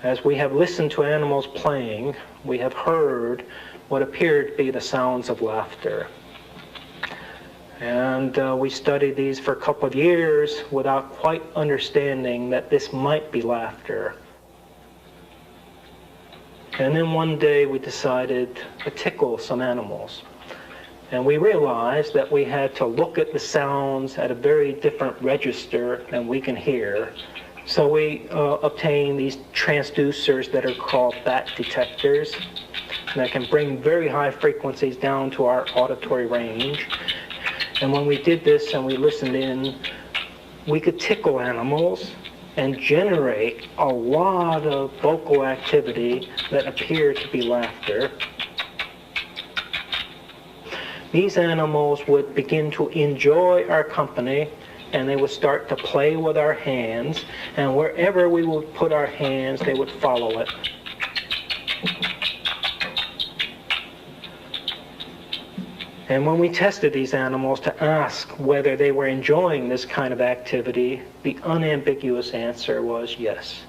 As we have listened to animals playing, we have heard what appeared to be the sounds of laughter. And we studied these for a couple of years without quite understanding that this might be laughter. And then one day we decided to tickle some animals. And we realized that we had to look at the sounds at a very different register than we can hear. So we obtained these transducers that are called bat detectors that can bring very high frequencies down to our auditory range. And when we did this and we listened in, we could tickle animals and generate a lot of vocal activity that appeared to be laughter. These animals would begin to enjoy our company, and they would start to play with our hands, and wherever we would put our hands, they would follow it. And when we tested these animals to ask whether they were enjoying this kind of activity, the unambiguous answer was yes.